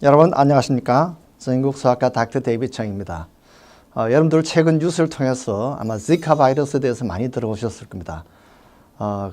여러분 안녕하십니까? 전국 수학과 닥터 데이비드 청입니다. 여러분들 최근 뉴스를 통해서 아마 지카 바이러스에 대해서 많이 들어보셨을 겁니다.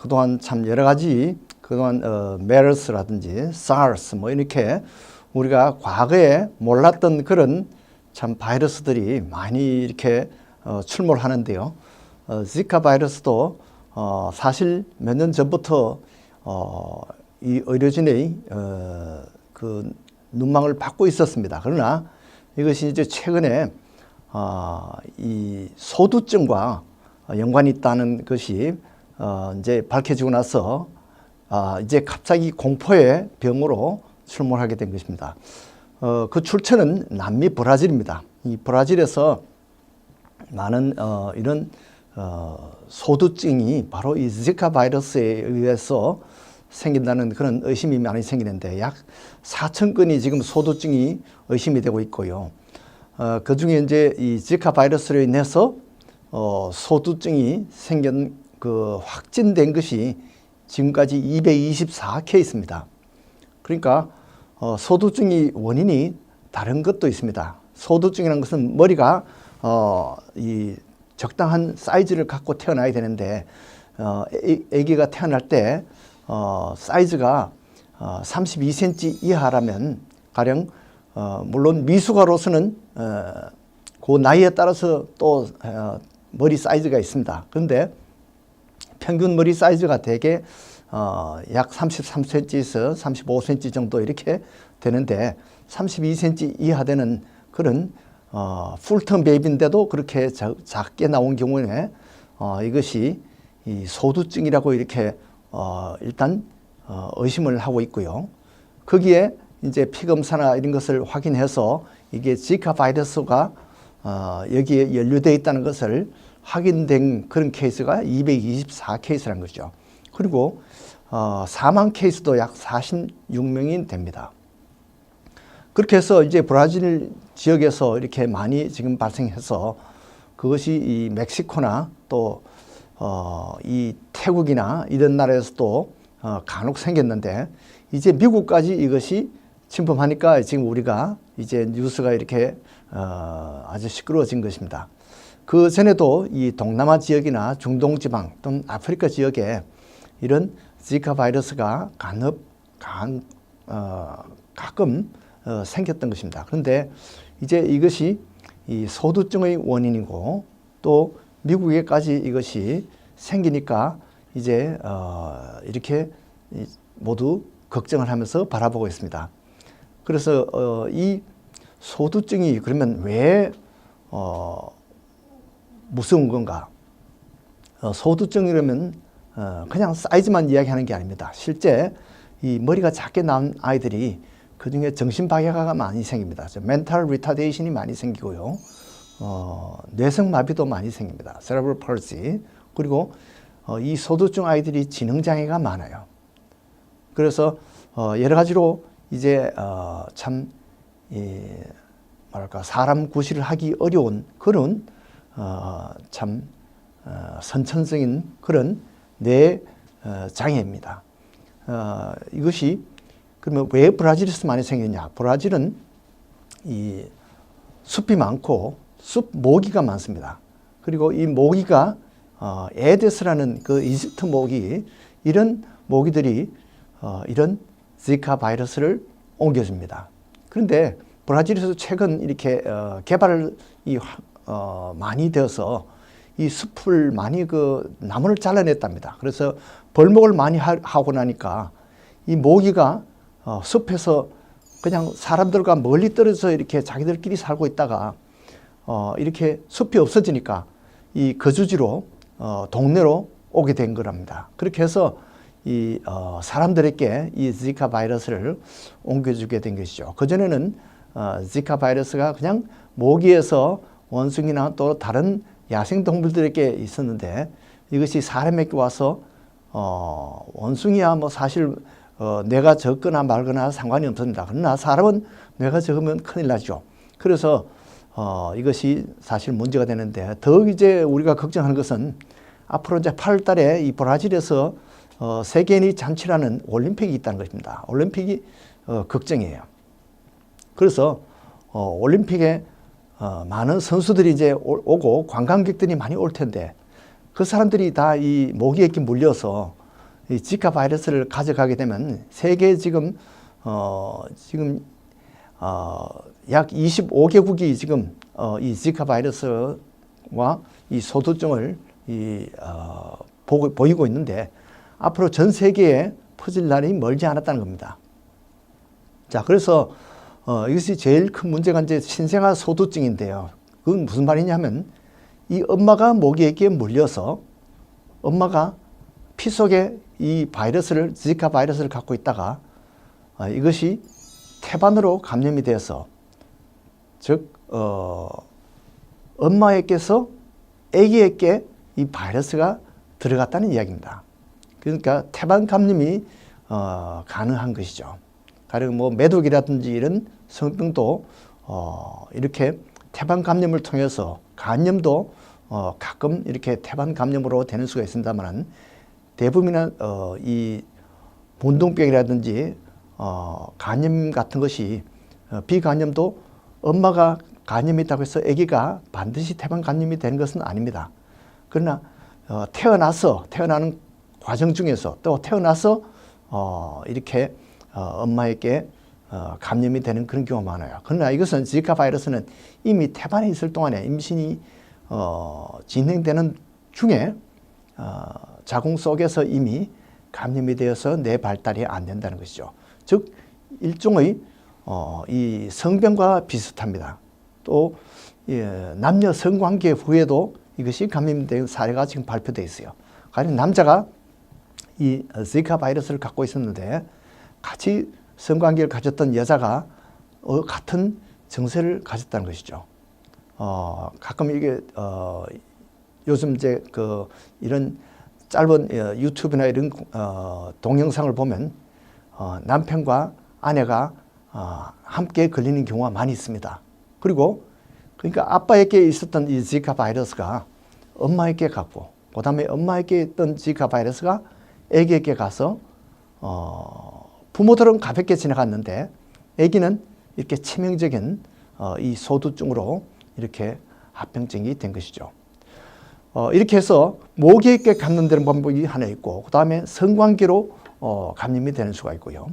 그동안 참 여러 가지 그동안 메르스라든지 SARS 뭐 이렇게 우리가 과거에 몰랐던 그런 참 바이러스들이 많이 이렇게 출몰 하는데요. 지카 바이러스도 사실 몇 년 전부터 이 의료진의 그 눈망을 받고 있었습니다. 그러나 이것이 이제 최근에 이 소두증과 연관이 있다는 것이 이제 밝혀지고 나서 이제 갑자기 공포의 병으로 출몰하게 된 것입니다. 그 출처는 남미 브라질입니다. 이 브라질에서 많은 이런 소두증이 바로 이 지카 바이러스에 의해서 생긴다는 그런 의심이 많이 생기는데 약 4,000건이 지금 소두증이 의심이 되고 있고요. 그 중에 이제 이 지카 바이러스로 인해서 소두증이 생긴 그 확진된 것이 지금까지 224케이스입니다. 그러니까 소두증이 원인이 다른 것도 있습니다. 소두증이라는 것은 머리가 이 적당한 사이즈를 갖고 태어나야 되는데 아기가 태어날 때 사이즈가 32cm 이하라면 가령 물론 미숙아로서는 그 나이에 따라서 또 머리 사이즈가 있습니다. 그런데 평균 머리 사이즈가 대개 약 33cm에서 35cm 정도 이렇게 되는데 32cm 이하 되는 그런 풀텀 베이비인데도 그렇게 작게 나온 경우에 이것이 이 소두증이라고 이렇게 일단 의심을 하고 있고요. 거기에 이제 피검사나 이런 것을 확인해서 이게 지카 바이러스가 여기에 연루되어 있다는 것을 확인된 그런 케이스가 224케이스라는 거죠. 그리고 사망 케이스도 약 46명이 됩니다. 그렇게 해서 이제 브라질 지역에서 이렇게 많이 지금 발생해서 그것이 이 멕시코나 또 이 태국이나 이런 나라에서도 간혹 생겼는데 이제 미국까지 이것이 침범하니까 지금 우리가 이제 뉴스가 이렇게 아주 시끄러워진 것입니다. 그 전에도 이 동남아 지역이나 중동 지방 또는 아프리카 지역에 이런 지카 바이러스가 가끔 생겼던 것입니다. 그런데 이제 이것이 이 소두증의 원인이고 또 미국에까지 이것이 생기니까 이제 이렇게 모두 걱정을 하면서 바라보고 있습니다. 그래서 이 소두증이 그러면 왜 무서운 건가? 소두증이라면 그냥 사이즈만 이야기하는 게 아닙니다. 실제 이 머리가 작게 나온 아이들이 그중에 정신박약화가 많이 생깁니다. 멘탈 리타데이션이 많이 생기고요. 뇌성마비도 많이 생깁니다. 세레브럴 palsy. 그리고 이 소두증 아이들이 지능장애가 많아요. 그래서 여러 가지로 이제 참 뭐랄까 사람 구실을 하기 어려운 그런 참 선천적인 그런 뇌 장애입니다. 이것이 그러면 왜 브라질에서 많이 생겼냐? 브라질은 이 숲이 많고 숲 모기가 많습니다. 그리고 이 모기가 에데스라는 그 이집트 모기 이런 모기들이 이런 지카 바이러스를 옮겨줍니다. 그런데 브라질에서 최근 이렇게 개발이 많이 되어서 이 숲을 많이 그 나무를 잘라냈답니다. 그래서 벌목을 많이 하고 나니까 이 모기가 숲에서 그냥 사람들과 멀리 떨어져서 이렇게 자기들끼리 살고 있다가 이렇게 숲이 없어지니까 이 거주지로 동네로 오게 된 거랍니다. 그렇게 해서 이 사람들에게 이 지카 바이러스를 옮겨주게 된 것이죠. 그전에는 지카 바이러스가 그냥 모기에서 원숭이나 또 다른 야생동물들에게 있었는데 이것이 사람에게 와서 원숭이야 뭐 사실 뇌가 적거나 말거나 상관이 없습니다. 그러나 사람은 뇌가 적으면 큰일 나죠. 그래서 이것이 사실 문제가 되는데 더욱 이제 우리가 걱정하는 것은 앞으로 이제 8월 달에 이 브라질에서 세계인의 잔치라는 올림픽이 있다는 것입니다. 올림픽이 걱정이에요. 그래서 올림픽에 많은 선수들이 이제 오고 관광객들이 많이 올 텐데 그 사람들이 다 이 모기에게 물려서 이 지카 바이러스를 가져가게 되면 세계 지금 약 25개국이 지금 이 지카 바이러스와 이 소두증을 보이고 있는데 앞으로 전 세계에 퍼질 날이 멀지 않았다는 겁니다. 자, 그래서 이것이 제일 큰 문제가 이제 신생아 소두증인데요. 그건 무슨 말이냐면 이 엄마가 모기에게 물려서 엄마가 피 속에 이 바이러스를 지카 바이러스를 갖고 있다가 이것이 태반으로 감염이 되어서 즉 엄마에게서 아기에게 이 바이러스가 들어갔다는 이야기입니다. 그러니까 태반 감염이 가능한 것이죠. 가령 뭐 매독이라든지 이런 성병도 이렇게 태반 감염을 통해서 간염도 가끔 이렇게 태반 감염으로 되는 수가 있습니다만 대부분은 이 문둥병이라든지 간염 같은 것이 비간염도 엄마가 간염이 있다고 해서 아기가 반드시 태반 감염이 되는 것은 아닙니다. 그러나 태어나는 과정 중에서 또 태어나서 이렇게 엄마에게 감염이 되는 그런 경우가 많아요. 그러나 이것은 지카 바이러스는 이미 태반에 있을 동안에 임신이 진행되는 중에 자궁 속에서 이미 감염이 되어서 내 발달이 안 된다는 것이죠. 즉 일종의 이 성병과 비슷합니다. 또 남녀 성관계 후에도 이것이 감염된 사례가 지금 발표되어 있어요. 가령 남자가 이 지카 바이러스를 갖고 있었는데 같이 성관계를 가졌던 여자가 같은 증세를 가졌다는 것이죠. 가끔 이게 요즘 이제 이런 짧은 유튜브나 이런 동영상을 보면 남편과 아내가 함께 걸리는 경우가 많이 있습니다. 그리고 그러니까 아빠에게 있었던 이 지카 바이러스가 엄마에게 갔고 그다음에 엄마에게 있던 지카 바이러스가 아기에게 가서 부모들은 가볍게 지나갔는데 아기는 이렇게 치명적인 이 소두증으로 이렇게 합병증이 된 것이죠. 이렇게 해서 모기에게 감염되는 방법이 하나 있고 그 다음에 성관계로 감염이 되는 수가 있고요.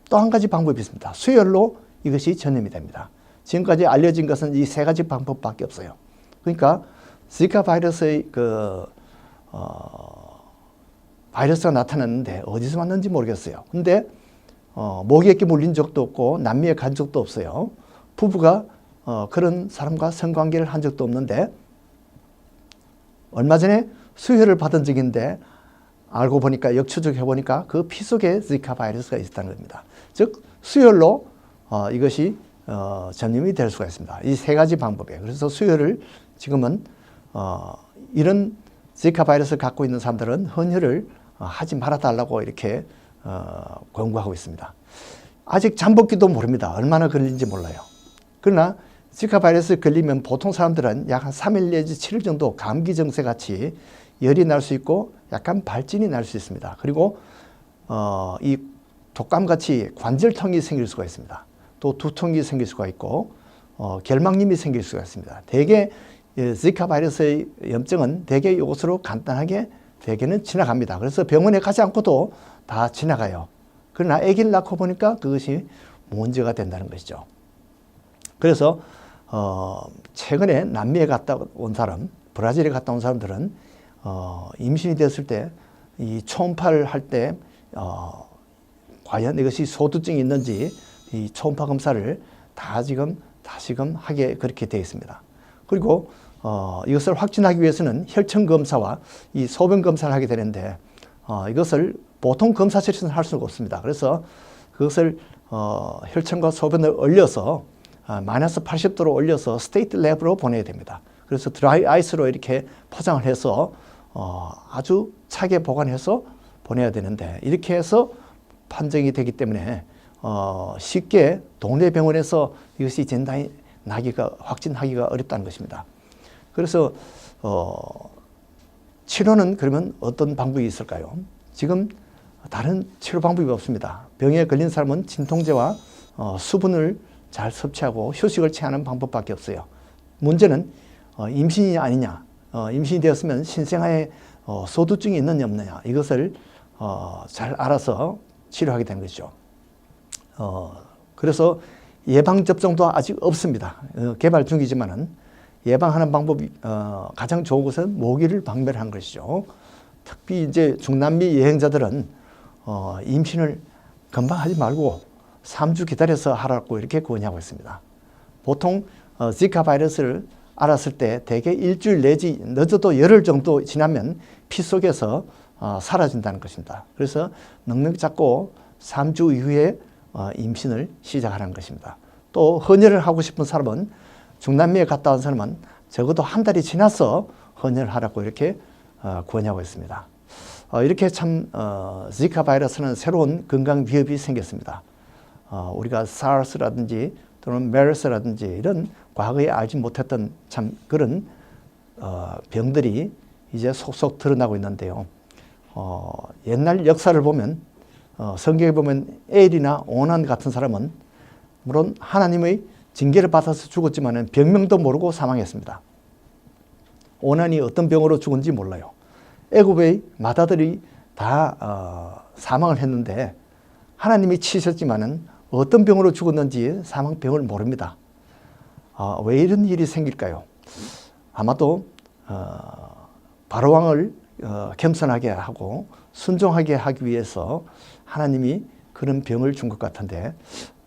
또 한 가지 방법이 있습니다. 수혈로 이것이 전염이 됩니다. 지금까지 알려진 것은 이 세 가지 방법밖에 없어요. 그러니까 지카 바이러스의 바이러스가 나타났는데 어디서 왔는지 모르겠어요. 근데 모기에게 물린 적도 없고 남미에 간 적도 없어요. 부부가 그런 사람과 성관계를 한 적도 없는데 얼마 전에 수혈을 받은 적인데 알고 보니까 역추적해 보니까 그 피 속에 지카 바이러스가 있었다는 겁니다. 즉 수혈로 이것이 전염이 될 수가 있습니다. 이 세 가지 방법이에요. 그래서 수혈을 지금은 이런 지카 바이러스를 갖고 있는 사람들은 헌혈을 하지 말아달라고 이렇게 권고하고 있습니다. 아직 잠복기도 모릅니다. 얼마나 걸리는지 몰라요. 그러나 지카 바이러스에 걸리면 보통 사람들은 약 한 3일 내지 7일 정도 감기 증세 같이 열이 날 수 있고 약간 발진이 날 수 있습니다. 그리고 이 독감같이 관절통이 생길 수가 있습니다. 또 두통이 생길 수가 있고 결막염이 생길 수가 있습니다. 대개 지카 바이러스의 염증은 대개 이것으로 간단하게 대개는 지나갑니다. 그래서 병원에 가지 않고도 다 지나가요. 그러나 아기를 낳고 보니까 그것이 문제가 된다는 것이죠. 그래서 최근에 남미에 갔다 온 사람, 브라질에 갔다 온 사람들은 임신이 됐을 때 이 초음파를 할 때 과연 이것이 소두증이 있는지 이 초음파 검사를 다시금 하게 그렇게 되어 있습니다. 그리고 이것을 확진하기 위해서는 혈청 검사와 이 소변 검사를 하게 되는데 이것을 보통 검사실에서는 할 수가 없습니다. 그래서 그것을 혈청과 소변을 얼려서 마이너스 80도로 올려서 스테이트 랩으로 보내야 됩니다. 그래서 드라이 아이스로 이렇게 포장을 해서 아주 차게 보관해서 보내야 되는데 이렇게 해서 판정이 되기 때문에 쉽게 동네 병원에서 이것이 진단이 나기가 확진하기가 어렵다는 것입니다. 그래서 치료는 그러면 어떤 방법이 있을까요? 지금 다른 치료 방법이 없습니다. 병에 걸린 사람은 진통제와 수분을 잘 섭취하고 휴식을 취하는 방법밖에 없어요. 문제는 임신이 아니냐, 임신이 되었으면 신생아에 소두증이 있느냐 없느냐, 이것을 잘 알아서 치료하게 되는 것이죠. 그래서 예방접종도 아직 없습니다. 개발 중이지만은 예방하는 방법이 가장 좋은 것은 모기를 박멸하는 것이죠. 특히 이제 중남미 여행자들은 임신을 금방 하지 말고 3주 기다려서 하라고 이렇게 권유하고 있습니다. 보통 지카 바이러스를 알았을 때 대개 일주일 내지 늦어도 열흘 정도 지나면 피 속에서 사라진다는 것입니다. 그래서 넉넉 잡고 3주 이후에 임신을 시작하는 것입니다. 또 헌혈을 하고 싶은 사람은 중남미에 갔다 온 사람은 적어도 한 달이 지나서 헌혈을 하라고 이렇게 권유하고 있습니다. 이렇게 참 지카 바이러스는 새로운 건강 위협이 생겼습니다. 우리가 SARS라든지 또는 메르스라든지 이런 과거에 알지 못했던 참 그런 병들이 이제 속속 드러나고 있는데요. 옛날 역사를 보면 성경에 보면 엘이나 오난 같은 사람은 물론 하나님의 징계를 받아서 죽었지만 병명도 모르고 사망했습니다. 오난이 어떤 병으로 죽은지 몰라요. 애굽의 마다들이 다 사망을 했는데 하나님이 치셨지만 어떤 병으로 죽었는지 사망병을 모릅니다. 왜 이런 일이 생길까요? 아마도 바로왕을 겸손하게 하고 순종하게 하기 위해서 하나님이 그런 병을 준 것 같은데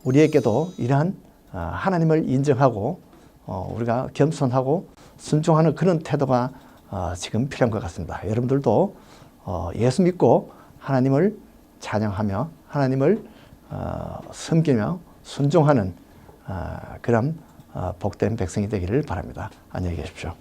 우리에게도 이러한 하나님을 인정하고 우리가 겸손하고 순종하는 그런 태도가 지금 필요한 것 같습니다. 여러분들도 예수 믿고 하나님을 찬양하며 하나님을 섬기며 순종하는 그런 복된 백성이 되기를 바랍니다. 안녕히 계십시오.